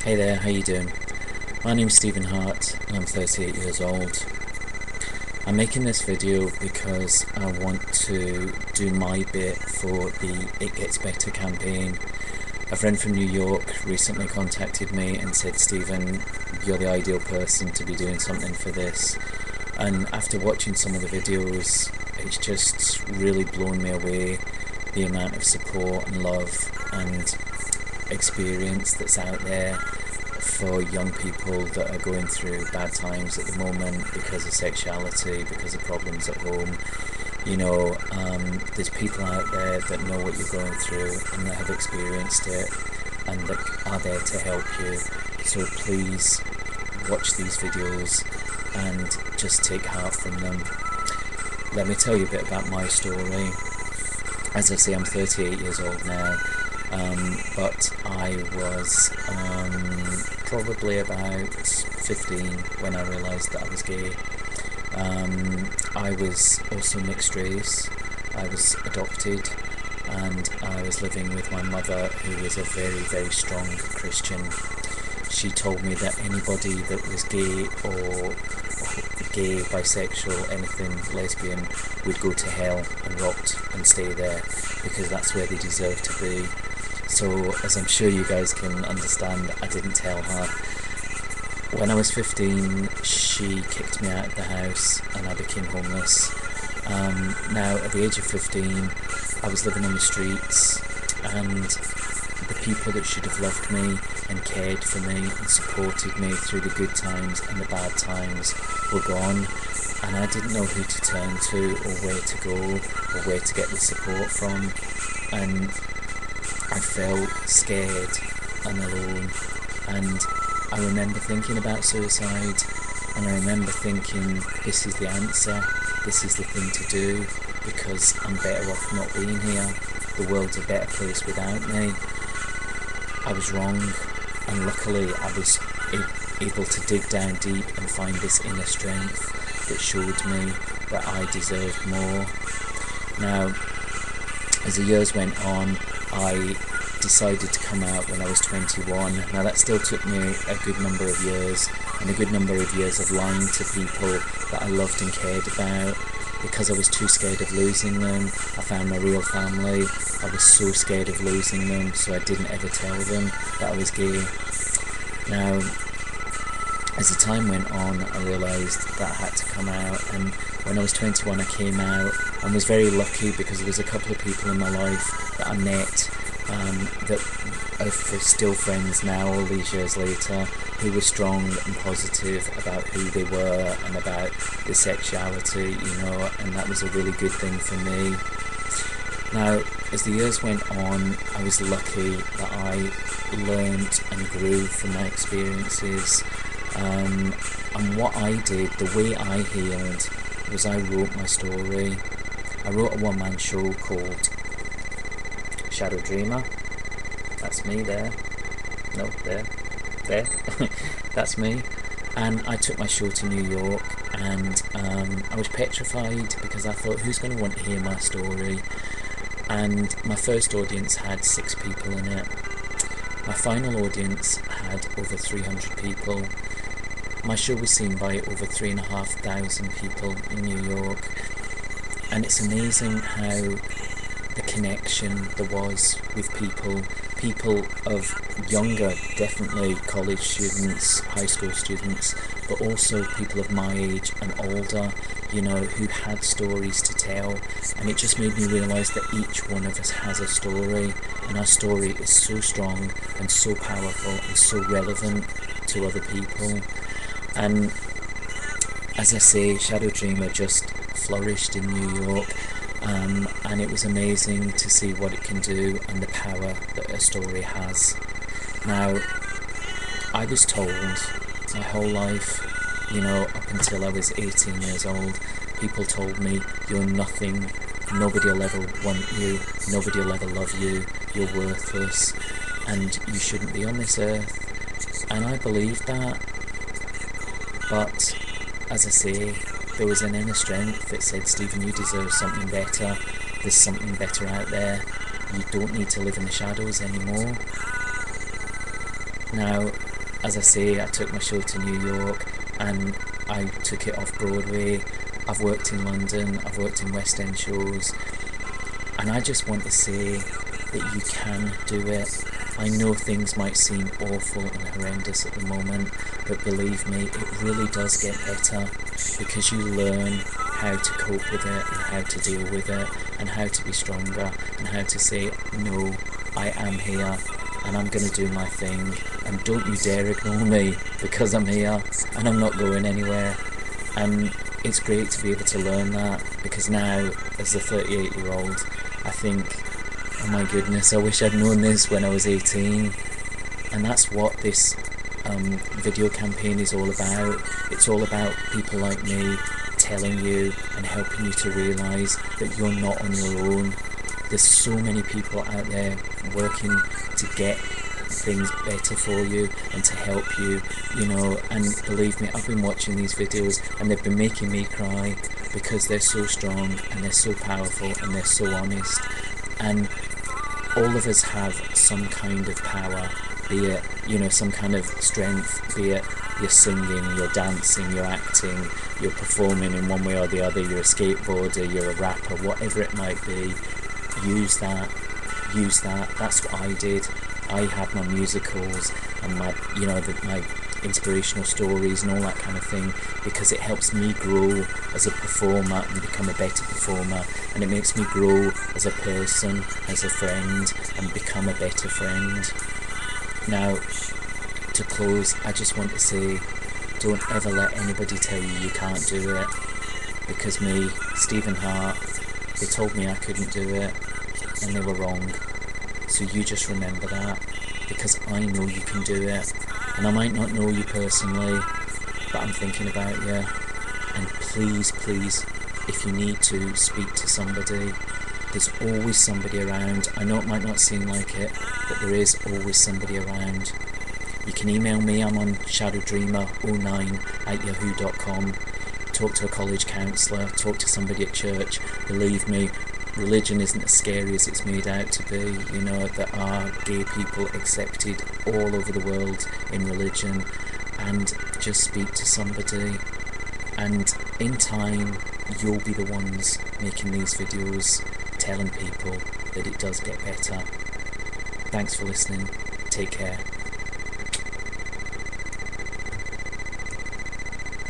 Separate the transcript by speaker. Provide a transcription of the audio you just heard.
Speaker 1: Hey there, how you doing? My name's Stephen Hart and I'm 38 years old. I'm making this video because I want to do my bit for the It Gets Better campaign. A friend from New York recently contacted me and said, Stephen, you're the ideal person to be doing something for this. And after watching some of the videos, it's just really blown me away, the amount of support and love and experience that's out there for young people that are going through bad times at the moment because of sexuality, because of problems at home. You know, there's people out there that know what you're going through and that have experienced it and that are there to help you. So please watch these videos and just take heart from them. Let me tell you a bit about my story. As I say, I'm 38 years old now. But I was probably about 15 when I realised that I was gay. I was also mixed race. I was adopted and I was living with my mother, who was a very, very strong Christian. She told me that anybody that was gay or gay, bisexual, anything, lesbian, would go to hell and rot and stay there because that's where they deserve to be. So, as I'm sure you guys can understand, I didn't tell her. When I was 15, she kicked me out of the house and I became homeless. Now, at the age of 15, I was living on the streets, and the people that should have loved me and cared for me and supported me through the good times and the bad times were gone. And I didn't know who to turn to or where to go or where to get the support from. And I felt scared and alone, and I remember thinking about suicide, and I remember thinking, this is the answer, this is the thing to do, because I'm better off not being here, the world's a better place without me. I was wrong, and luckily I was able to dig down deep and find this inner strength that showed me that I deserved more. Now, as the years went on, I decided to come out when I was 21. Now that still took me a good number of years, and a good number of years of lying to people that I loved and cared about, because I was too scared of losing them. I found my real family. I was so scared of losing them, so I didn't ever tell them that I was gay. Now, as the time went on, I realised that I had to come out, and when I was 21 I came out, and was very lucky because there was a couple of people in my life that I met that are still friends now all these years later, who were strong and positive about who they were and about the sexuality, you know, and that was a really good thing for me. Now, as the years went on, I was lucky that I learned and grew from my experiences. And what I did, the way I healed, was I wrote my story. I wrote a one-man show called Shadow Dreamer. That's me there. No, there. That's me. And I took my show to New York, and I was petrified because I thought, who's going to want to hear my story? And my first audience had 6 people in it. My final audience had over 300 people. My show was seen by over 3,500 people in New York. And it's amazing how the connection there was with people of younger, definitely college students, high school students, but also people of my age and older, you know, who had stories to tell. And it just made me realise that each one of us has a story, and our story is so strong and so powerful and so relevant to other people. And as I say, Shadow Dreamer just flourished in New York. And it was amazing to see what it can do and the power that a story has. Now, I was told my whole life, you know, up until I was 18 years old, people told me, you're nothing, nobody will ever want you, nobody will ever love you, you're worthless, and you shouldn't be on this earth. And I believed that, but as I say, there was an inner strength that said, Stephen, you deserve something better. There's something better out there. You don't need to live in the shadows anymore. Now, as I say, I took my show to New York and I took it off Broadway. I've worked in London, I've worked in West End shows, and I just want to say that you can do it. I know things might seem awful and horrendous at the moment, but believe me, it really does get better, because you learn how to cope with it and how to deal with it and how to be stronger and how to say, no, I am here and I'm going to do my thing, and don't you dare ignore me, because I'm here and I'm not going anywhere. And it's great to be able to learn that, because now, as a 38-year-old, I think, oh my goodness, I wish I'd known this when I was 18. And that's what this video campaign is all about. It's all about people like me telling you and helping you to realise that you're not on your own. There's so many people out there working to get things better for you and to help you, you know. And believe me, I've been watching these videos and they've been making me cry, because they're so strong and they're so powerful and they're so honest. And all of us have some kind of power, be it, you know, some kind of strength, be it you're singing, you're dancing, you're acting, you're performing in one way or the other, you're a skateboarder, you're a rapper, whatever it might be. Use that. That's what I did. I had my musicals and my, you know, my inspirational stories and all that kind of thing, because it helps me grow as a performer and become a better performer, and it makes me grow as a person, as a friend, and become a better friend. Now, to close, I just want to say, don't ever let anybody tell you you can't do it, because me, Stephen Hart, they told me I couldn't do it, and they were wrong. So you just remember that, because I know you can do it. And I might not know you personally, but I'm thinking about you. And please, please, if you need to speak to somebody, there's always somebody around. I know it might not seem like it, but there is always somebody around. You can email me, I'm on shadowdreamer09@yahoo.com. Talk to a college counsellor, talk to somebody at church. Believe me, religion isn't as scary as it's made out to be. You know, there are gay people accepted all over the world in religion, and just speak to somebody, and in time you'll be the ones making these videos telling people that it does get better. Thanks for listening. Take care.